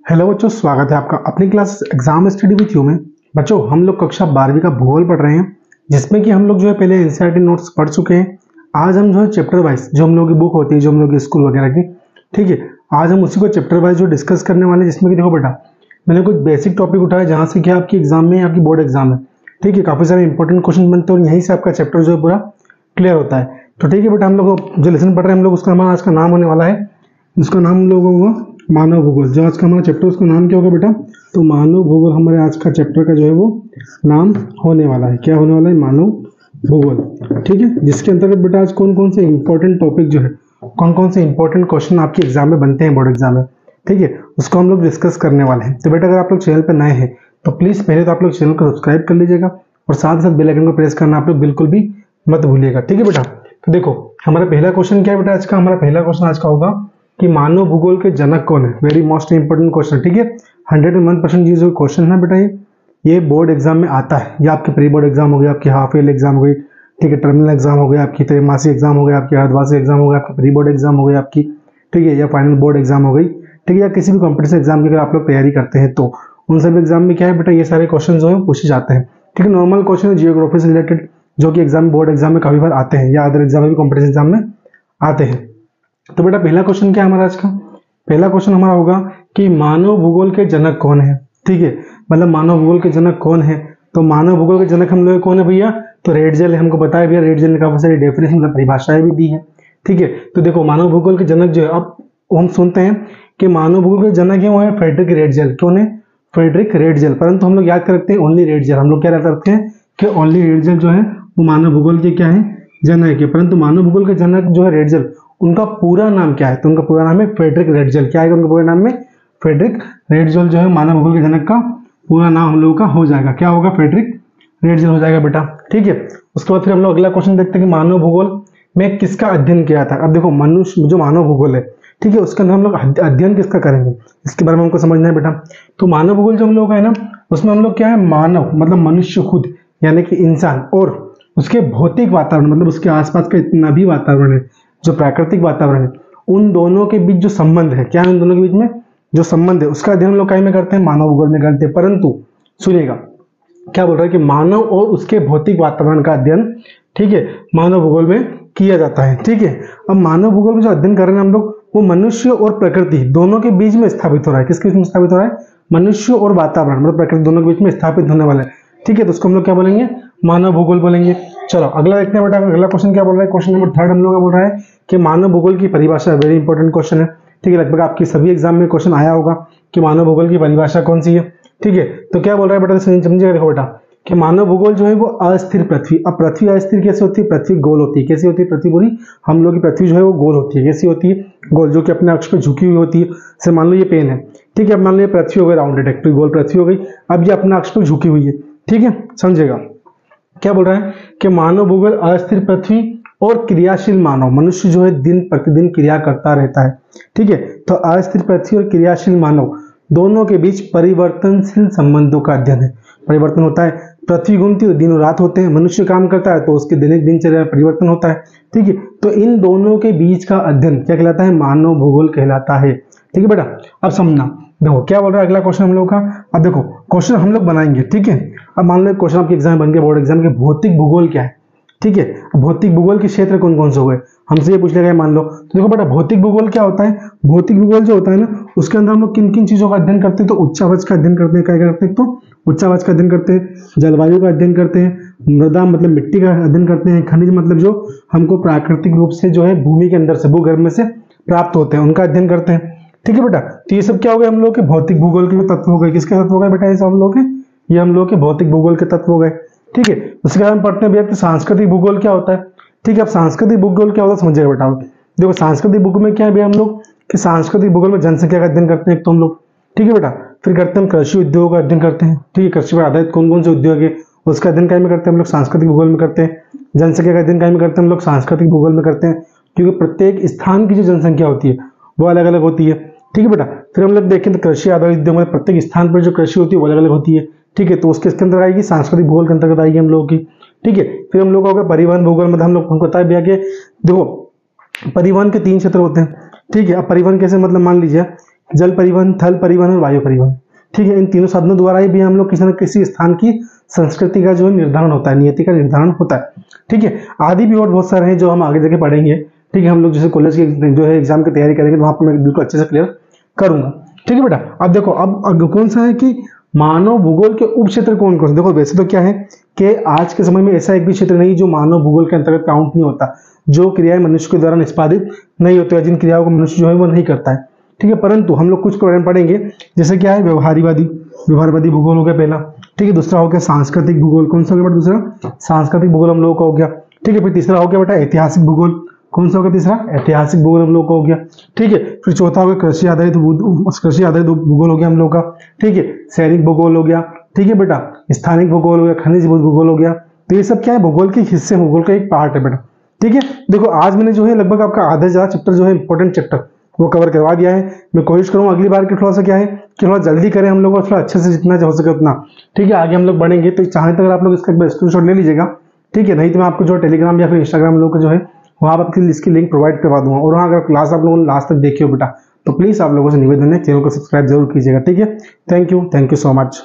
Hello बच्चों, स्वागत है आपका अपनी class exam study with you में। बच्चों, हम लोग कक्षा 12वीं का भूगोल पढ़ रहे हैं, जिसमें कि हम लोग जो है पहले एनसीईआरटी नोट्स पढ़ चुके हैं। आज हम जो है चैप्टर वाइज जो हम लोग की बुक होती है, जो हम लोग की स्कूल वगैरह की, ठीक है, आज हम उसी को चैप्टर वाइज जो डिस्कस करने वाले हैं। जिसमें कि देखो बेटा, मैंने कुछ बेसिक टॉपिक उठाया जहाँ से क्या आपकी एग्जाम में, आपकी बोर्ड एग्जाम है, ठीक है, काफ़ी सारे इंपॉर्टेंट क्वेश्चन बनते हैं और यहीं से आपका चैप्टर जो है पूरा क्लियर होता है। तो ठीक है बेटा, हम लोग जो लेसन पढ़ रहे हैं, हम लोग उसका हमारा आज का नाम होने वाला है, उसका नाम हम लोगों को मानव भूगोल। जो आज का हमारा चैप्टर, उसका नाम क्या होगा बेटा? तो मानव भूगोल हमारे आज का चैप्टर का जो है वो नाम होने वाला है। क्या होने वाला है? मानव भूगोल, ठीक है। जिसके अंतर्गत बेटा आज कौन कौन से इंपॉर्टेंट टॉपिक जो है, कौन कौन से इंपॉर्टेंट क्वेश्चन आपके एग्जाम में बनते हैं, बोर्ड एग्जाम में, ठीक है, उसको हम लोग डिस्कस करने वाले हैं। तो बेटा, अगर आप लोग चैनल पर नए हैं तो प्लीज़ पहले तो आप लोग चैनल को सब्सक्राइब कर लीजिएगा और साथ ही साथ बेल आइकन को प्रेस करना आप लोग बिल्कुल भी मत भूलिएगा, ठीक है बेटा। तो देखो, हमारा पहला क्वेश्चन क्या है बेटा आज का? हमारा पहला क्वेश्चन आज का होगा कि मानव भूगोल के जनक कौन है। वेरी मोस्ट इंपोर्टेंट क्वेश्चन, ठीक है। 101% ये जो क्वेश्चन है बेटा, ये बोर्ड एग्जाम में आता है। ये आपके प्री बोर्ड एग्जाम हो गया, आपकी हाफ ईयर एग्जाम हो गई, ठीक है, टर्मिनल एग्जाम हो गया, आपकी त्रैमासिक एग्जाम हो गया, आपकी अर्धवार्षिक एग्जाम हो गया, आपकी प्री बोर्ड एग्जाम हो गई आपकी, ठीक है, या फाइनल बोर्ड एग्जाम हो गई, ठीक है, या किसी भी कॉम्पिटिशन एग्जाम की अगर आप लोग तैयारी करते हैं तो उन सभी एग्जाम में क्या है बेटा, ये सारे क्वेश्चन जो है पूछे जाते हैं, ठीक है। नॉर्मल क्वेश्चन है जियोग्राफी से रिलेटेड, जो कि एग्जाम, बोर्ड एग्जाम में काफी बार आते हैं, या अदर एग्जाम में भी, कॉम्पिटिशन एग्जाम में आते हैं। तो बेटा पहला क्वेश्चन क्या है हमारा आज का? पहला क्वेश्चन हमारा होगा कि मानव भूगोल के जनक कौन है, ठीक है। मतलब मानव भूगोल के जनक कौन है? तो मानव भूगोल के जनक हम लोग कौन है भैया? तो रेडजेल है। हमको बताया भैया, रेडजेल ने काफी सारी डेफिनेशन, मतलब परिभाषाएं भी दी है, ठीक है। तो देखो, मानव भूगोल के जनक जो है, अब हम सुनते हैं कि मानव भूगोल के जनक है वो है फ्रेडरिक रेडजेल। कौन है? Friedrich Ratzel. परंतु हम लोग याद करते हैं ओनली रेडजेल। हम लोग क्या रखते हैं कि ओनली रेडजेल जो है वो मानव भूगोल के क्या है? जनक है। परंतु मानव भूगोल के जनक जो है रेडजेल, उनका पूरा नाम क्या है? तो उनका पूरा नाम है फ्रेडरिक रेडजेल। क्या है उनका पूरा नाम में? फ्रेडरिक रेडजेल जो है मानव भूगोल के जनक का पूरा नाम हम लोगों का हो जाएगा। क्या होगा? फ्रेडरिक रेडजेल हो जाएगा बेटा, ठीक है। उसके बाद फिर हम लोग अगला क्वेश्चन देखते हैं कि मानव भूगोल में किसका अध्ययन किया था। अब देखो, मनुष्य जो मानव भूगोल है, ठीक है, उसके अंदर हम लोग अध्ययन किसका करेंगे, इसके बारे में हमको समझना है बेटा। तो मानव भूगोल जो हम लोग का है ना, उसमें हम लोग क्या है, मानव मतलब मनुष्य खुद, यानी कि इंसान, और उसके भौतिक वातावरण मतलब उसके आसपास का इतना भी वातावरण है, जो प्राकृतिक वातावरण है, उन दोनों के बीच जो संबंध है, क्या है उन दोनों के बीच में जो संबंध है, उसका अध्ययन हम लोग कहीं में करते हैं, मानव भूगोल में करते हैं। परंतु सुनिएगा, क्या बोल रहा है कि मानव और उसके भौतिक वातावरण का अध्ययन, ठीक है, मानव भूगोल में किया जाता है, ठीक है। अब मानव भूगोल में जो अध्ययन कर रहे हैं हम लोग, वो मनुष्य और प्रकृति दोनों के बीच में स्थापित हो रहा है। किसके बीच में स्थापित हो रहा है? मनुष्य और वातावरण मतलब प्रकृति दोनों के बीच में स्थापित होने वाला है, ठीक है। तो उसको हम लोग क्या बोलेंगे? मानव भूगोल बोलेंगे। चलो अगला देखते हैं बेटा, अगला क्वेश्चन क्या बोल रहा है? क्वेश्चन नंबर 3 हम लोग का बोल रहा है कि मानव भूगोल की परिभाषा। वेरी इंपॉर्टेंट क्वेश्चन है, ठीक है। लगभग आपकी सभी एग्जाम में क्वेश्चन आया होगा कि मानव भूगोल की परिभाषा कौन सी है, ठीक है। तो क्या बोल रहा है बेटा, समझिएगा। देखो बेटा, कि मानव भूगोल जो है वो अस्थिर पृथ्वी। अब पृथ्वी अस्थिर कैसे होती है? पृथ्वी गोल होती है। कैसी होती है पृथ्वी? पूरी हम लोग की पृथ्वी जो है वो गोल होती है। कैसी होती है? गोल, जो कि अपने अक्ष पे झुकी हुई होती है। से मान लो ये पेन है, ठीक है, अब मान लो ये पृथ्वी हो गई राउंडेड, एक गोल पृथ्वी हो गई। अब ये अपने अक्ष पे झुकी हुई है, ठीक है, समझेगा। क्या बोल रहा है कि मानव भूगोल अस्थिर पृथ्वी और क्रियाशील मानव, मनुष्य जो है दिन प्रतिदिन क्रिया करता रहता है, ठीक है। तो अस्थिर पृथ्वी और क्रियाशील मानव दोनों के बीच परिवर्तनशील संबंधों का अध्ययन है। परिवर्तन होता है, पृथ्वी घूमती है तो दिनों रात होते हैं, मनुष्य काम करता है तो उसके दैनिक दिनचर्या में परिवर्तन होता है, ठीक है। तो इन दोनों के बीच का अध्ययन क्या कहलाता है? मानव भूगोल कहलाता है, ठीक है बेटा। अब समझना, देखो क्या बोल रहा है अगला क्वेश्चन हम लोग का। अब देखो, क्वेश्चन हम लोग बनाएंगे, ठीक है। अब मान लो क्वेश्चन आपके एग्जाम बन गया, बोर्ड एग्जाम के, भौतिक भूगोल क्या है, ठीक है। भौतिक भूगोल के क्षेत्र कौन कौन से हो गए, हमसे ये पूछ लिया गया मान लो। तो देखो बेटा, भौतिक भूगोल क्या होता है? भौतिक भूगोल जो होता है ना, उसके अंदर हम लोग किन किन चीजों का अध्ययन करते हैं? तो उच्चावच का अध्ययन करते हैं। क्या करते हैं? तो उच्चावच का अध्ययन करते हैं, जलवायु का अध्ययन करते हैं, मृदा मतलब मिट्टी का अध्ययन करते हैं, खनिज मतलब जो हमको प्राकृतिक रूप से जो है भूमि के अंदर से, भूगर्भ में से प्राप्त होते हैं, उनका अध्ययन करते हैं, ठीक है बेटा। तो ये सब क्या हो गए हम लोग के भौतिक भूगोल के तत्व हो गए। किसके तत्व हो गए बेटा? ये सब हम लोग के, ये हम लोग के भौतिक भूगोल के तत्व हो गए, ठीक है। उसके बाद हम पढ़ते हैं भैया कि सांस्कृतिक भूगोल क्या होता है, ठीक है। अब सांस्कृतिक भूगोल क्या होता है समझिएगा बेटा। देखो, सांस्कृतिक भूगोल में क्या है भैया हम लोग कि सांस्कृतिक भूगोल में जनसंख्या का अध्ययन करते हैं एक तो हम लोग, ठीक है बेटा। फिर करते हैं हम कृषि उद्योग का अध्ययन करते हैं, ठीक है। कृषि पर आधारित कौन कौन से उद्योग है उसका अध्ययन कहीं में करते हैं हम लोग, सांस्कृतिक भूगोल में करते हैं। जनसंख्या का अध्ययन कहीं में करते हैं हम लोग, सांस्कृतिक भूगोल में करते हैं, क्योंकि प्रत्येक स्थान की जो जनसंख्या होती है वो अलग अलग होती है, ठीक है बेटा। फिर हम लोग देखें तो कृषि आधारित उद्योग में प्रत्येक स्थान पर जो कृषि होती है वो अलग अलग होती है, ठीक है। तो उसके इसके अंदर आएगी, सांस्कृतिक भूगोल के अंतर्गत आएगी हम लोगों की, ठीक है। फिर हम लोग का होगा परिवहन भूगोल, मतलब हम लोग हमको पता है भैया कि देखो परिवहन के 3 क्षेत्र होते हैं, ठीक है। अब परिवहन कैसे, मतलब मान लीजिए जल परिवहन, थल परिवहन और वायु परिवहन। ठीक है, इन तीनों साधनों द्वारा ही भी हम लोग किसी न किसी स्थान की संस्कृति का जो है निर्धारण होता है, नियति का निर्धारण होता है। ठीक है, आदि भी और बहुत सारे हैं जो हम आगे जाके पढ़ेंगे। ठीक है, हम लोग जैसे कॉलेज के जो है एग्जाम की तैयारी करेंगे तो वहाँ पर मैं बिल्कुल अच्छे से क्लियर करूंगा। ठीक है बेटा, अब देखो अब कौन सा है कि मानव भूगोल के उप क्षेत्र कौन कौन से। देखो वैसे तो क्या है कि आज के समय में ऐसा एक भी क्षेत्र नहीं जो मानव भूगोल के अंतर्गत काउंट नहीं होता, जो क्रियाएं मनुष्य के द्वारा निष्पादित नहीं होती है, जिन क्रियाओं को मनुष्य जो है वो नहीं करता है। ठीक है, परंतु हम लोग कुछ पढ़ेंगे, जैसे क्या है व्यवहारवादी भूगोल हो गया पहला। ठीक है, दूसरा हो गया सांस्कृतिक भूगोल। कौन सा हो गया बेटा दूसरा? सांस्कृतिक भूगोल हम लोगों का हो गया। ठीक है, फिर तीसरा हो गया बेटा ऐतिहासिक भूगोल। कौन सा हो गया तीसरा? ऐतिहासिक भूगोल हम लोग का हो गया। ठीक है, फिर चौथा हो गया कृषि आधारित भूगोल हो गया हम लोग का। ठीक है, सैनिक भूगोल हो गया। ठीक है बेटा, स्थानिक भूगोल हो गया, खनिज भूगोल हो गया। तो ये सब क्या है? भूगोल के हिस्से, भूगोल का एक पार्ट है बेटा। ठीक है, देखो आज मैंने जो है लगभग आपका आधा ज्यादा चैप्टर जो है इंपॉर्टेंट चैप्टर वो कवर करवा दिया है। मैं कोशिश करूंगा अगली बार के थोड़ा सा क्या है कि थोड़ा जल्दी करें हम लोग और थोड़ा अच्छे से जितना हो सके उतना। ठीक है, आगे हम लोग बढ़ेंगे तो चाहे तो अगर आप लोग इसका स्क्रीनशॉट ले लीजिएगा। ठीक है, नहीं तो मैं आपको जो टेलीग्राम या फिर इंस्टाग्राम लोग जो है वहाँ पर इसकी लिंक प्रोवाइड करवा दूंगा। और वहाँ अगर क्लास आप लोगों ने लास्ट तक देखी हो बेटा तो प्लीज आप लोगों से निवेदन है चैनल को सब्सक्राइब जरूर कीजिएगा। ठीक है, थैंक यू सो मच।